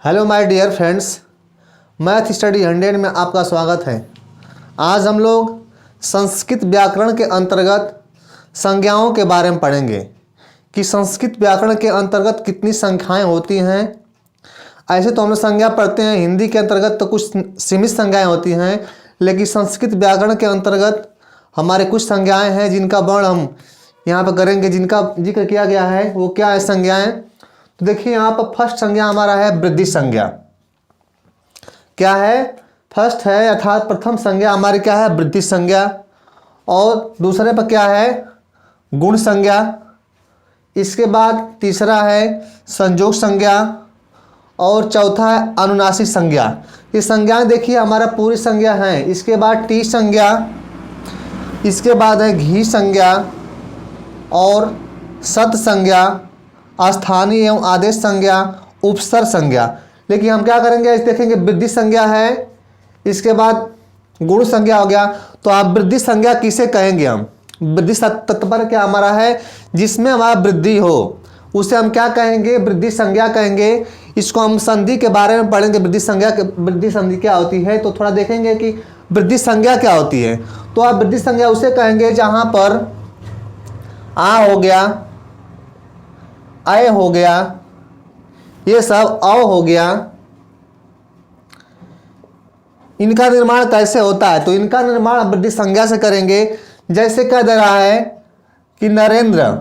Hello my dear friends, math study 100 में आपका स्वागत है। आज हम लोग संस्कृत व्याकरण के अंतर्गत संज्ञाओं के बारे में पढ़ेंगे कि संस्कृत व्याकरण के अंतर्गत कितनी संख्याएं होती हैं। ऐसे तो हम लोग संज्ञा पढ़ते हैं, हिंदी के अंतर्गत तो कुछ सीमित संज्ञाएं होती हैं, लेकिन संस्कृत व्याकरण के अंतर्गत हमारे कुछ संज्ञाएँ हैं जिनका वर्ण हम यहाँ पर करेंगे, जिनका जिक्र किया गया है। वो क्या है संज्ञाएँ? तो देखिए यहाँ पर फर्स्ट संज्ञा हमारा है वृद्धि संज्ञा। क्या है? फर्स्ट है अर्थात प्रथम संज्ञा हमारी क्या है? वृद्धि संज्ञा। और दूसरे पर क्या है? गुण संज्ञा। इसके बाद तीसरा है संयोग संज्ञा और चौथा है अनुनासिक संज्ञा। ये संज्ञा देखिए हमारा पूरी संज्ञा है। इसके बाद टी संज्ञा, इसके बाद है घी संज्ञा और सत संज्ञा, स्थानीय एवं आदेश संज्ञा, उपसर्ग संज्ञा। लेकिन हम क्या करेंगे, देखेंगे वृद्धि संज्ञा है, इसके बाद गुण संज्ञा हो गया। तो आप वृद्धि संज्ञा किसे कहेंगे? हम वृद्धि तत्पर क्या हमारा है जिसमें हमारा वृद्धि हो, उसे हम क्या कहेंगे? वृद्धि संज्ञा कहेंगे। इसको हम संधि के बारे में पढ़ेंगे, वृद्धि संज्ञा वृद्धि संधि क्या होती है, तो थोड़ा देखेंगे कि वृद्धि संज्ञा क्या होती है। तो आप वृद्धि संज्ञा उसे कहेंगे जहां पर आ हो गया, अय हो गया, ये सब अव हो गया। इनका निर्माण कैसे होता है? तो इनका निर्माण वृद्धि संज्ञा से करेंगे। जैसे कह दे रहा है कि नरेंद्र,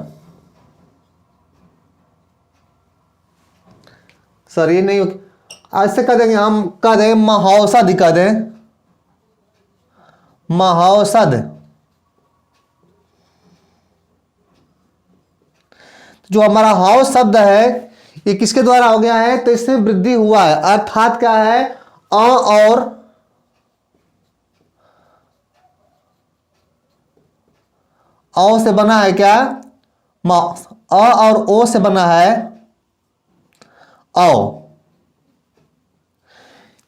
सर ये नहीं, ऐसे कह देंगे, हम कह दें महौषध, कह दें महौषध। जो हमारा हौ शब्द है ये किसके द्वारा हो गया है? तो इसमें वृद्धि हुआ है, अर्थात क्या है? अ से बना है क्या? अ और ओ से बना है औ।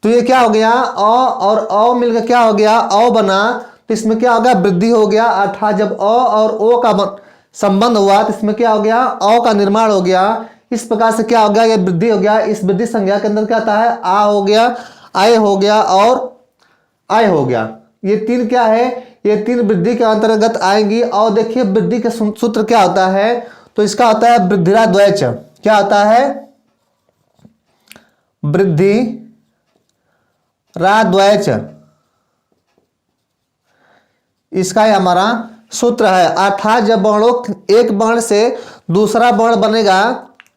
तो ये क्या हो गया? अ और औ मिलकर क्या हो गया? औ बना। तो इसमें क्या हो गया? वृद्धि हो गया, अर्थात जब अ और ओ का संबंध हुआ तो इसमें क्या हो गया? औ का निर्माण हो गया। इस प्रकार से क्या हो गया? ये वृद्धि हो गया। इस वृद्धि संज्ञा के अंदर क्या आता है? आ हो गया, आय हो गया और आय हो गया। ये तीन क्या है? ये तीन वृद्धि के अंतर्गत आएंगी। और देखिए वृद्धि के सूत्र क्या होता है? तो इसका होता है वृद्धिरा द्वैच। क्या होता है? वृद्धि रा द्वैच, इसका ही हमारा सूत्र है। अर्थात जब वर्णों एक वर्ण से दूसरा वर्ण बनेगा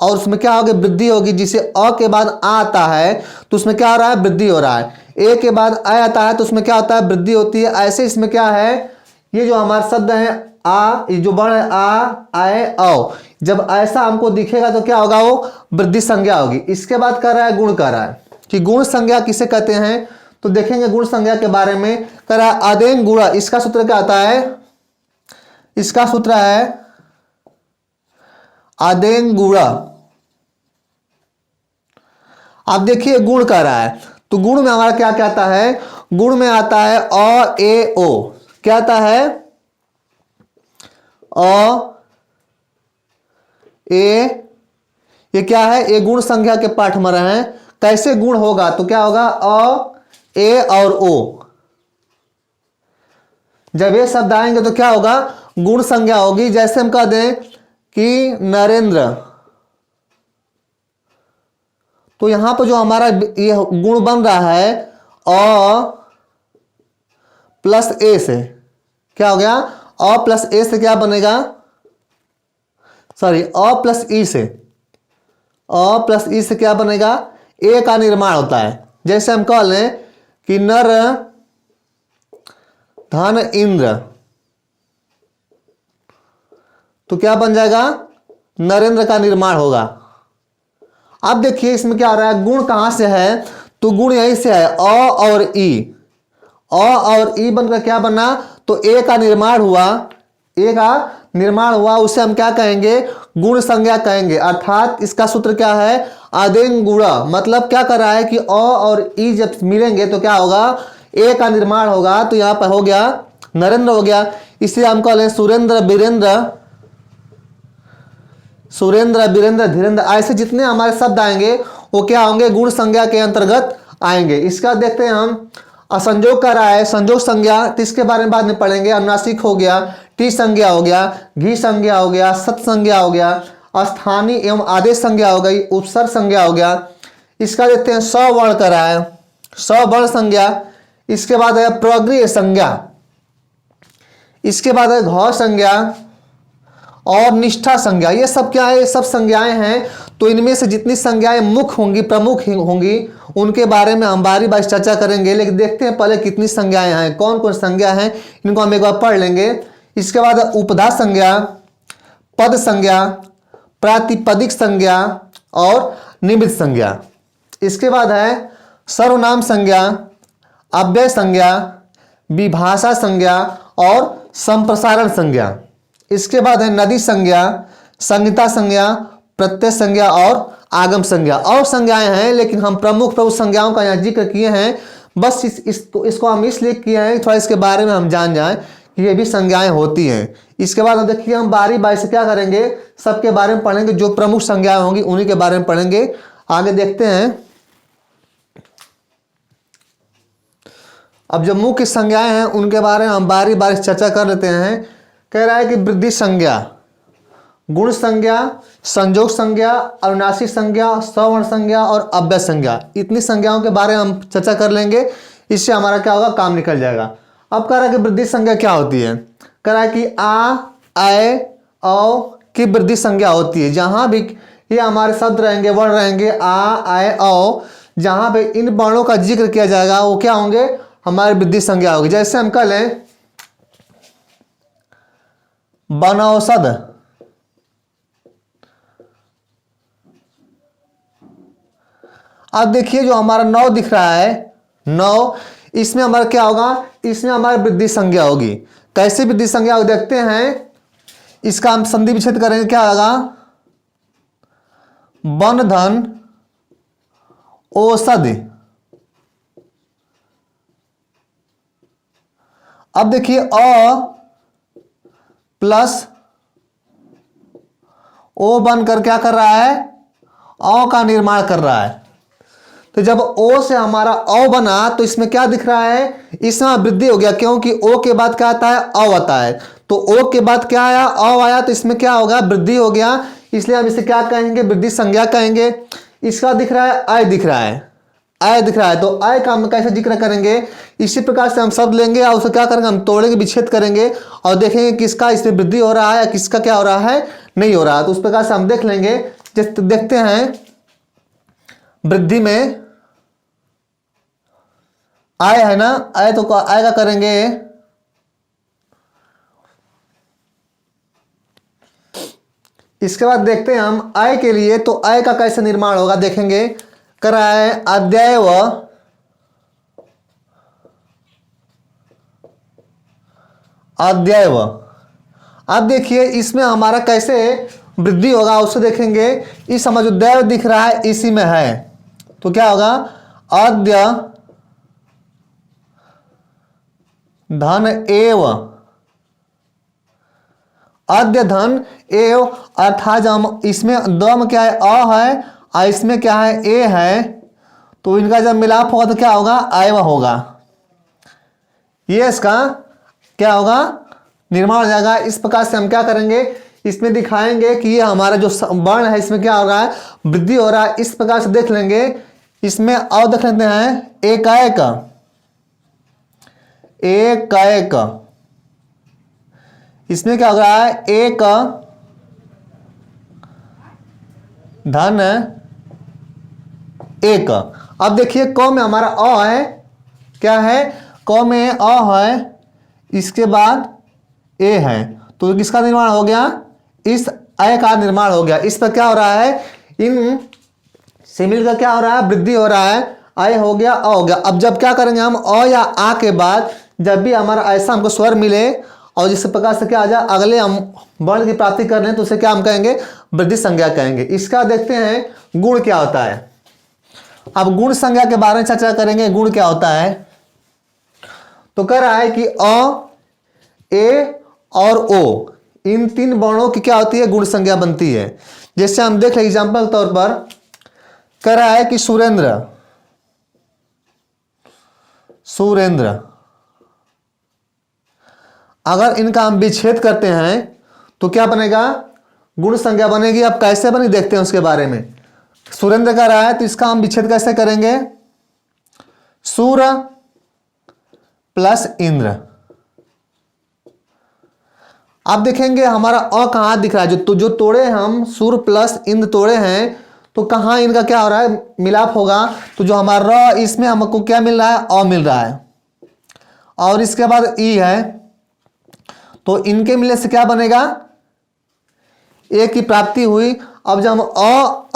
और उसमें क्या होगी? वृद्धि होगी। जिसे अ के बाद आ आता है तो उसमें क्या हो रहा है? वृद्धि हो रहा है। ए के बाद आ आता है तो उसमें क्या होता है? वृद्धि होती है। ऐसे इसमें क्या है? ये जो हमारा शब्द है आ, ये जो वर्ण है आ, आए, औ, जब ऐसा हमको दिखेगा तो क्या होगा? वो वृद्धि संज्ञा होगी। इसके बाद कर रहा है गुण, कर रहा है कि गुण संज्ञा किसे कहते हैं? तो देखेंगे गुण संज्ञा के बारे में। कर रहा है आदेन गुणा। इसका सूत्र क्या आता है? इसका सूत्र है आदेन गुणा। अब देखिए गुण कह रहा है तो गुण में हमारा क्या क्या आता है? गुण में आता है अ ए ओ। क्या आता है? अ ए, ये क्या है? ये गुण संख्या के पाठ में रहे हैं। कैसे गुण होगा? तो क्या होगा? अ ए और ओ। जब ये शब्द आएंगे तो क्या होगा? गुण संज्ञा होगी। जैसे हम कह दें कि नरेंद्र, तो यहां पर जो हमारा ये गुण बन रहा है अ प्लस ए से, क्या हो गया? अ प्लस ए से क्या बनेगा? सॉरी, अ प्लस ई से, अ प्लस ई से क्या बनेगा? ए का निर्माण होता है। जैसे हम कह लें कि नर धन इंद्र, तो क्या बन जाएगा? नरेंद्र का निर्माण होगा। अब देखिए इसमें क्या आ रहा है? गुण कहां से है? तो गुण यहीं से है, अ और ई। अ और ई बनकर क्या बना? तो ए का निर्माण हुआ। ए का निर्माण हुआ, उसे हम क्या कहेंगे? गुण संज्ञा कहेंगे। अर्थात इसका सूत्र क्या है? आदेन गुणा। मतलब क्या कर रहा है कि अ और ई जब मिलेंगे तो क्या होगा? ए का निर्माण होगा। तो यहां पर हो गया नरेंद्र हो गया। इसलिए हम कह लें सुरेंद्र, वीरेंद्र, सुरेंद्र, वीरेंद्र, धीरेंद्र, ऐसे जितने हमारे शब्द आएंगे वो क्या होंगे, गुण संज्ञा के अंतर्गत आएंगे। इसका देखते हैं हम, असंजोग का रहा है, संजोग संज्ञा, तो इसके बारे में बाद में पढ़ेंगे। अनुनासिक हो गया, टी संज्ञा हो गया, घी संज्ञा हो गया, सत संज्ञा हो गया, स्थानीय एवं आदेश संज्ञा हो गई, उपसर्ग संज्ञा हो गया। इसका देखते हैं स्ववर्ण का रहा है, स्ववर्ण संज्ञा। इसके बाद है प्रगृह्य संज्ञा, इसके बाद है घ संज्ञा और निष्ठा संज्ञा। ये सब क्या है, ये सब संज्ञाएं हैं। तो इनमें से जितनी संज्ञाएं मुख्य होंगी, प्रमुख होंगी, उनके बारे में हम बारी बारी चर्चा करेंगे। लेकिन देखते हैं पहले कितनी संज्ञाएं हैं, कौन कौन संज्ञा हैं, इनको हम एक बार पढ़ लेंगे। इसके बाद उपधा संज्ञा, पद संज्ञा, प्रातिपदिक संज्ञा और निमित्त संज्ञा। इसके बाद है सर्वनाम संज्ञा, अव्यय संज्ञा, विभाषा संज्ञा और संप्रसारण संज्ञा। इसके बाद है नदी संज्ञा, संहिता संज्ञा, प्रत्यय संज्ञा और आगम संज्ञा। और संज्ञाएं हैं, लेकिन हम प्रमुख संज्ञाओं का यहाँ जिक्र किए हैं। बस इसको हम इसलिए किए हैं थोड़ा इसके बारे में हम जान जाएं कि ये भी संज्ञाएं होती हैं। इसके बाद हम देखिए, हम बारी बारी से क्या करेंगे, सबके बारे में पढ़ेंगे। जो प्रमुख संज्ञाएं होंगी उन्हीं के बारे में पढ़ेंगे। आगे देखते हैं। अब जो मुख्य संज्ञाएं हैं उनके बारे में हम बारी बारी चर्चा कर लेते हैं। कह रहा है कि वृद्धि संज्ञा, गुण संज्ञा, संजोग संज्ञा, अनुनासिक संज्ञा, स्ववर्ण संज्ञा और अव्यय संज्ञा, इतनी संज्ञाओं के बारे में हम चर्चा कर लेंगे। इससे हमारा क्या होगा, काम निकल जाएगा। अब कह रहा है कि वृद्धि संज्ञा क्या होती है। कह रहा है कि आ, ऐ, औ की वृद्धि संज्ञा होती है। जहां भी ये हमारे शब्द रहेंगे, वर्ण रहेंगे, आ, ऐ, औ, जहां पे इन वर्णों का जिक्र किया जाएगा वो क्या होंगे, हमारी वृद्धि संज्ञा होगी। जैसे हम कह लें बनौषध, अब देखिए जो हमारा 9 दिख रहा है, 9, इसमें हमारा क्या होगा, इसमें हमारी वृद्धि संज्ञा होगी। कैसे वृद्धि संज्ञा होगी देखते हैं। इसका हम संधि विच्छेद करेंगे, क्या होगा, वन धन औषधि। अब देखिए अ प्लस ओ बनकर क्या कर रहा है, औ का निर्माण कर रहा है। तो जब ओ से हमारा औ बना तो इसमें क्या दिख रहा है, इसमें वृद्धि हो गया, क्योंकि ओ के बाद क्या आता है, औ आता है। तो ओ के बाद क्या आया, औ आया, तो इसमें क्या होगा, वृद्धि हो गया। इसलिए हम इसे क्या कहेंगे, वृद्धि संज्ञा कहेंगे। इसका दिख रहा है आय दिख रहा है, आय दिख रहा है। तो आय का हम कैसे जिक्र करेंगे, इसी प्रकार से हम शब्द लेंगे और उसे क्या करेंगे, हम तोड़ेंगे, विच्छेद करेंगे और देखेंगे किसका इसमें वृद्धि हो रहा है या किसका क्या हो रहा है, नहीं हो रहा। तो उस प्रकार से हम देख लेंगे। देखते हैं वृद्धि में आय है ना, आय तो आय का करेंगे इसके बाद देखते हैं हम आय के लिए, तो आय का कैसे निर्माण होगा देखेंगे। कर रहा है अद्यैव अद्यैव। अब देखिए इसमें हमारा कैसे वृद्धि होगा उसको देखेंगे। इस समय जो दैव दिख रहा है इसी में है, तो क्या होगा, अद्य धन एव, अद्य धन एव, अर्थात जब इसमें दम क्या है, अ है और इसमें क्या है, ए है, तो इनका जब मिलाप होगा तो क्या होगा, आयव होगा। ये इसका क्या होगा, निर्माण हो जाएगा। इस प्रकार से हम क्या करेंगे, इसमें दिखाएंगे कि ये हमारा जो वर्ण है इसमें क्या हो रहा है, वृद्धि हो रहा है। इस प्रकार से देख लेंगे। इसमें और देख लेते हैं, एकाएक, एकाएक, इसमें क्या हो रहा है, एक धन एक। अब देखिए क में हमारा अ है, क्या है, क में अ है, इसके बाद ए है, तो किसका निर्माण हो गया, इस अय का निर्माण हो गया। इस पर क्या हो रहा है, इन से मिलकर क्या हो रहा है, वृद्धि हो रहा है। अय हो गया, अ हो गया। अब जब क्या करेंगे हम, अ या आ के बाद जब भी हमारा ऐसा हमको स्वर मिले और जिस प्रकार से क्या आ जाए, अगले हम वर्ण की प्राप्ति कर रहे हैं तो उसे क्या हम कहेंगे, वृद्धि संज्ञा कहेंगे। इसका देखते हैं गुण क्या होता है। अब गुण संज्ञा के बारे में चर्चा करेंगे, गुण क्या होता है। तो कह रहा है कि अ, ए और ओ, इन 3 वर्णों की क्या होती है, गुण संज्ञा बनती है। जैसे हम देख लें एग्जाम्पल तौर पर, कह रहा है कि सुरेंद्र, सुरेंद्र, अगर इनका हम विच्छेद करते हैं तो क्या बनेगा, गुण संज्ञा बनेगी। अब कैसे बनी देखते हैं उसके बारे में। सुरेंद्र का रहा है तो इसका हम विच्छेद कैसे करेंगे, सूर प्लस इंद्र। आप देखेंगे हमारा अ कहां दिख रहा है, जो तोड़े हम सूर प्लस इंद्र तोड़े हैं, तो कहां इनका क्या हो रहा है, मिलाप होगा। तो जो हमारा र, इसमें हमको क्या मिल रहा है, अ मिल रहा है, और इसके बाद ई है, तो इनके मिलने से क्या बनेगा, ए की प्राप्ति हुई। अब जब हम अ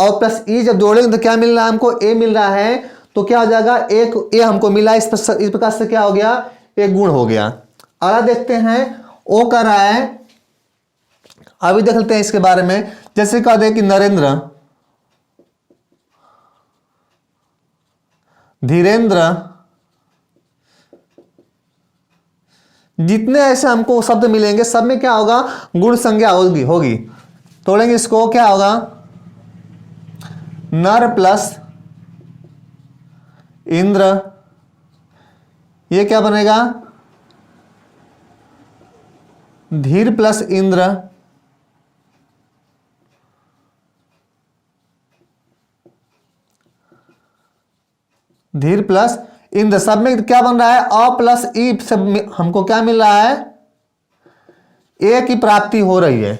और प्लस ई जब जोड़ेंगे तो क्या मिल रहा है हमको, ए मिल रहा है। तो क्या हो जाएगा, एक ए हमको मिला, इस प्रकार से क्या हो गया, एक गुण हो गया। अगला देखते हैं, ओ कर रहा है, अभी देख लेते हैं इसके बारे में। जैसे कह दे कि नरेंद्र, धीरेन्द्र, जितने ऐसे हमको शब्द मिलेंगे सब में क्या होगा, गुण संज्ञा होगी। तोड़ेंगे इसको, क्या होगा, नर प्लस इंद्र, ये क्या बनेगा, धीर प्लस इंद्र, धीर प्लस इंद्र। सब में क्या बन रहा है, अ प्लस ई से हमको क्या मिल रहा है, ए की प्राप्ति हो रही है।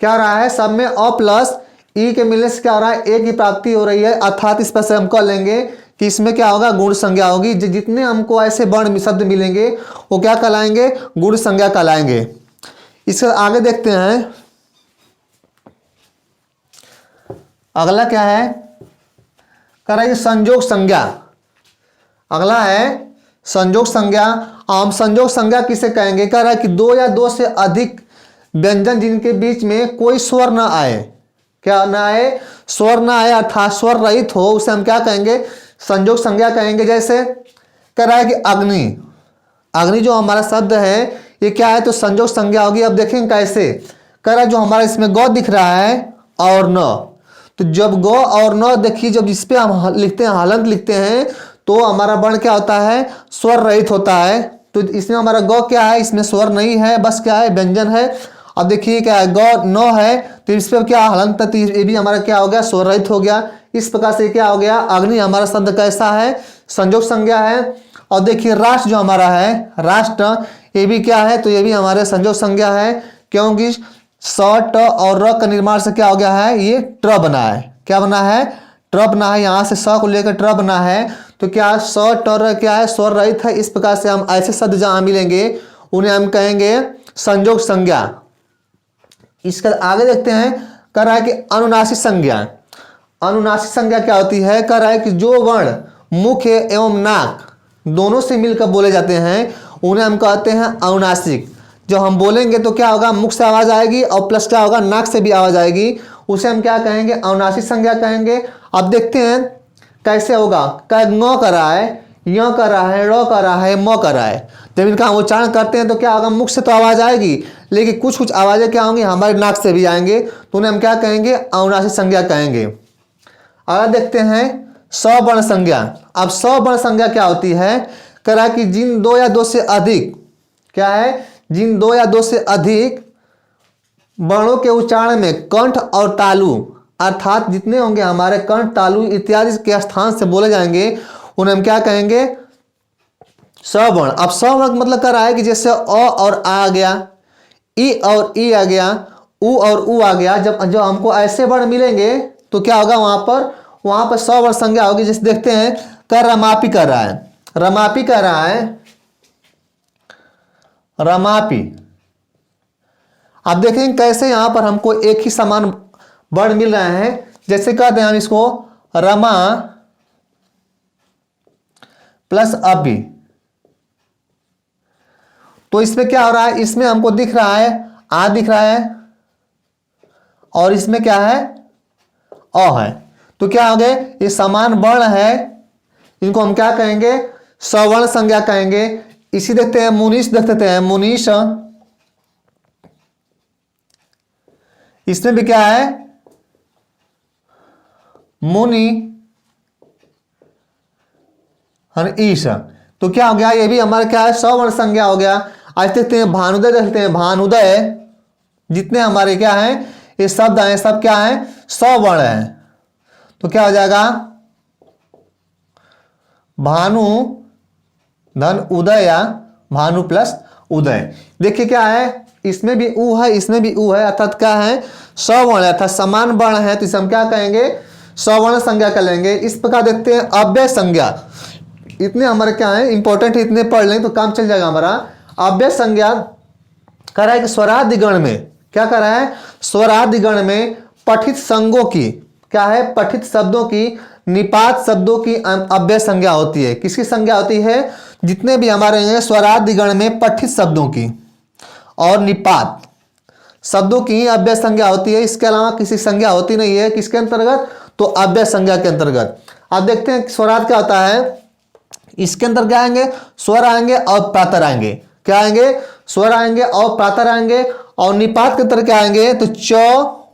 क्या हो रहा है, सब में अ प्लस ई के मिलने से क्या हो रहा है, ए की प्राप्ति हो रही है। अर्थात इस पर से हम कह लेंगे कि इसमें क्या होगा, गुण संज्ञा होगी। जितने हमको ऐसे वर्ण शब्द मिलेंगे वो क्या कहलाएंगे, गुण संज्ञा कहलाएंगे। इसके आगे देखते हैं, अगला क्या है, कह रहा है संयोग संज्ञा। अगला है संयोग संज्ञा। हम संयोग संज्ञा किसे कहेंगे, कह रहा है कि दो या दो से अधिक व्यंजन जिनके बीच में कोई स्वर न आए, क्या ना आए, स्वर ना आए, अर्थात स्वर रहित हो, उसे हम क्या कहेंगे, संयोग संज्ञा कहेंगे। जैसे कह रहा है कि अग्नि, अग्नि जो हमारा शब्द है ये क्या है, तो संयोग संज्ञा होगी। अब देखेंगे कैसे, कह रहा है जो हमारा इसमें गौ दिख रहा है और न, तो जब गौ और न देखिए, जब इस पे हम लिखते हैं, हलंत लिखते हैं, तो हमारा वर्ण क्या होता है, स्वर रहित होता है। तो इसमें हमारा गौ क्या है, इसमें स्वर नहीं है, बस क्या है, व्यंजन है। अब देखिए क्या है, गौ न है, तो इस पर क्या हलंत, तो ये भी हमारा क्या हो गया, स्वर रहित हो गया। इस प्रकार से क्या हो गया, अग्नि हमारा शब्द कैसा है, संयोग संज्ञा है। और देखिए राष्ट्र जो हमारा है, राष्ट्र, ये भी क्या है, तो ये भी हमारे संयोग संज्ञा है, क्योंकि स ट और र का निर्माण से क्या हो गया है, ये ट्र बना है। क्या बना है, ट्र बना है, यहाँ से स को लेकर ट्र बना है। तो क्या स ट र क्या है, स्वर रहित है। इस प्रकार से हम ऐसे शब्द जहां मिलेंगे उन्हें हम कहेंगे संयोग संज्ञा। इसके आगे देखते हैं, कह रहा है कि अनुनासिक संज्ञा। अनुनासिक संज्ञा क्या होती है, कह रहा है कि जो वर्ण मुख एवं नाक दोनों से मिलकर बोले जाते हैं उन्हें हम कहते हैं अनुनासिक। जो हम बोलेंगे तो क्या होगा, मुख से आवाज आएगी और प्लस क्या होगा, नाक से भी आवाज आएगी, उसे हम क्या कहेंगे, अनुनासिक संज्ञा कहेंगे। अब देखते हैं कैसे होगा, क्या ङ कर रहा है, य कर रहा है, ड़ कर रहा है, म कर रहा है। जब इनका हम उच्चारण करते हैं तो क्या होगा, मुख से तो आवाज आएगी, लेकिन कुछ कुछ आवाजें क्या होंगी, हमारे नाक से भी आएंगे, तो उन्हें हम क्या कहेंगे, अनुनासिक संज्ञा कहेंगे। अगर देखते हैं सवर्ण संज्ञा। अब सवर्ण संज्ञा क्या होती है, कह रहा है कि जिन दो या दो से अधिक, क्या है, जिन दो या दो से अधिक वर्णों के उच्चारण में कंठ और तालु, अर्थात जितने होंगे हमारे कंठ, तालु इत्यादि के स्थान से बोले जाएंगे, उन्हें हम क्या कहेंगे, सवर्ण। अब सवर्ण मतलब कर रहा है कि जैसे अ और आ गया, ई और ई आ गया, उ और उ आ गया। जब हमको ऐसे वर्ण मिलेंगे तो क्या होगा, वहां पर सवर्ण संज्ञा होगी। जैसे देखते हैं, कर रमापी कर रहा है, रमापी कर रहा है, रमापी। आप देखेंगे कैसे यहां पर हमको एक ही समान वर्ण मिल रहे हैं। जैसे कहते हैं हम इसको रमा प्लस अपी, तो इसमें क्या हो रहा है, इसमें हमको दिख रहा है आ दिख रहा है, और इसमें क्या है, अ है। तो क्या हो गए, ये समान वर्ण है, इनको हम क्या कहेंगे, सवर्ण संज्ञा कहेंगे। इसी देखते हैं मुनीश, देखते हैं मुनीश, इसमें भी क्या है, मुनि, ईश। तो क्या हो गया, ये भी हमारा क्या है, सवर्ण संज्ञा हो गया। आज देखते हैं भानुदय, देखते हैं भानुदय, जितने हमारे क्या है ये शब्द हैं सब क्या है, सवर्ण है। तो क्या हो जाएगा, भानु धन उदय या भानु प्लस उदय। देखिए क्या है, इसमें भी उ है, इसमें भी उ है, अर्थात क्या है, सवर्ण है, अर्थात समान वर्ण है, तो इसे हम क्या कहेंगे, सवर्ण संज्ञा कर लेंगे। इस प्रकार देखते हैं अव्यय संज्ञा, इतने हमारे क्या है इंपॉर्टेंट, इतने पढ़ लें तो काम चल जाएगा हमारा। अव्यय संज्ञा कर रहा है कि स्वरादि गण में, क्या कर रहा है, स्वरादि गण में पठित संज्ञों की, क्या है, पठित शब्दों की, निपात शब्दों की अव्यय संज्ञा होती है। किसकी संज्ञा होती है, जितने भी हमारे हैं स्वरादि गण में पठित शब्दों की और निपात शब्दों की ही अव्यय संज्ञा होती है। इसके अलावा किसी संज्ञा होती नहीं है, किसके अंतर्गत, तो अव्यय संज्ञा के अंतर्गत। अब देखते हैं स्वराद क्या होता है, इसके अंदर क्या आएंगे, स्वर आएंगे और प्रातर आएंगे, क्या आएंगे, स्वर आएंगे और प्रातर आएंगे। और निपात के अंदर क्या आएंगे, तो च,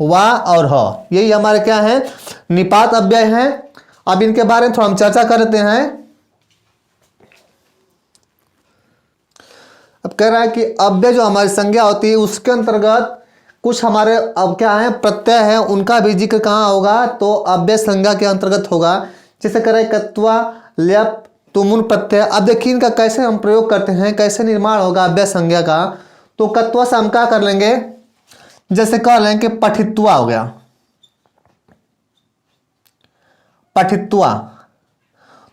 वा और ह, यही हमारे क्या है, निपात अव्यय हैं। अब इनके बारे में थोड़ा हम चर्चा कर लेते हैं। अब कह रहा है कि अव्यय जो हमारी संज्ञा होती है उसके अंतर्गत कुछ हमारे अब क्या है प्रत्यय है, उनका भी जिक्र कहाँ होगा, तो अव्यय संज्ञा के अंतर्गत होगा। जैसे कह रहे कत्वा, ल्यप, तुमुन प्रत्यय। अब देखिए इनका कैसे हम प्रयोग करते हैं, कैसे निर्माण होगा अव्यय संज्ञा का। तो कत्वा से हम क्या कर लेंगे, जैसे कह लेंगे कि पठित्वा हो गया, पठित्वा,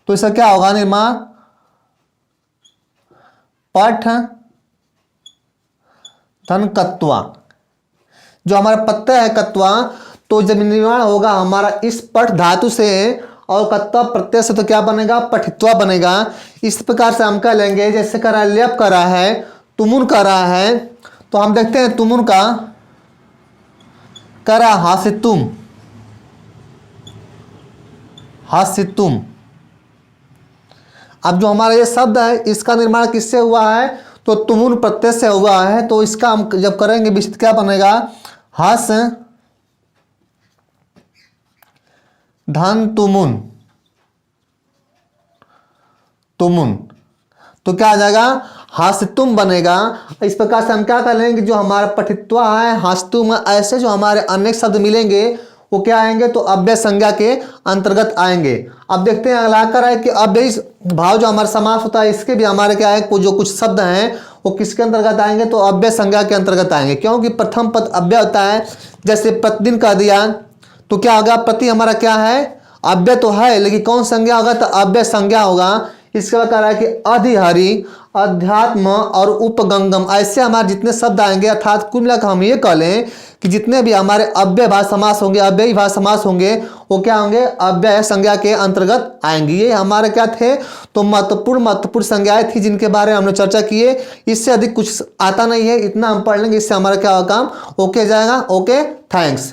तो इसका क्या होगा निर्माण, पठ धन कत्वा, जो हमारा प्रत्यय है कत्वा, तो जब निर्माण होगा हमारा इस पठ धातु से और कत्वा प्रत्यय से, तो क्या बनेगा, पठित्वा बनेगा। इस प्रकार से हम कह लेंगे, जैसे कर रहा है ल्यप कर रहा है, तुमुन कर रहा है, तो हम देखते हैं तुमुन का कर रहा हासितुम, हासितुम। अब जो हमारा ये शब्द है इसका निर्माण किससे हुआ है, तो तुमुन प्रत्यय से हुआ है। तो इसका हम जब करेंगे विस्तृत क्या बनेगा, हस धन तुमुन, तुमुन, तो क्या आ जाएगा, हासितुम बनेगा। इस प्रकार से हम क्या कर लेंगे, जो हमारा पठित्वा है, हासितुम, ऐसे जो हमारे अनेक शब्द मिलेंगे वो क्या आएंगे, तो अव्यय संज्ञा के अंतर्गत आएंगे। अब देखते हैं अगला कर है कि अव्यय भाव जो हमारा समास होता है, इसके भी हमारे क्या है, जो कुछ शब्द हैं वो किसके अंतर्गत आएंगे, तो अव्यय संज्ञा के अंतर्गत आएंगे। क्योंकि प्रथम पद अव्यय होता है, जैसे प्रतिदिन कर दिया, तो क्या होगा, प्रति हमारा क्या है, अव्यय तो है, लेकिन कौन संज्ञा होगा, तो अव्यय संज्ञा होगा। इसके बाद कह रहा है कि अधिहरि, अध्यात्म और उपगंगम, ऐसे हमारे जितने शब्द आएंगे, अर्थात कुल मिलाकर हम ये कह लें कि जितने भी हमारे अव्यय भाव समास होंगे, अव्ययी भाव समास होंगे, वो क्या होंगे, अव्यय संज्ञा के अंतर्गत आएंगे। ये हमारे क्या थे, तो महत्वपूर्ण संज्ञाएं थी जिनके बारे में हमने चर्चा की है। इससे अधिक कुछ आता नहीं है, इतना हम पढ़ लेंगे, इससे हमारा क्या होगा काम ओके जाएगा। Okay, thanks.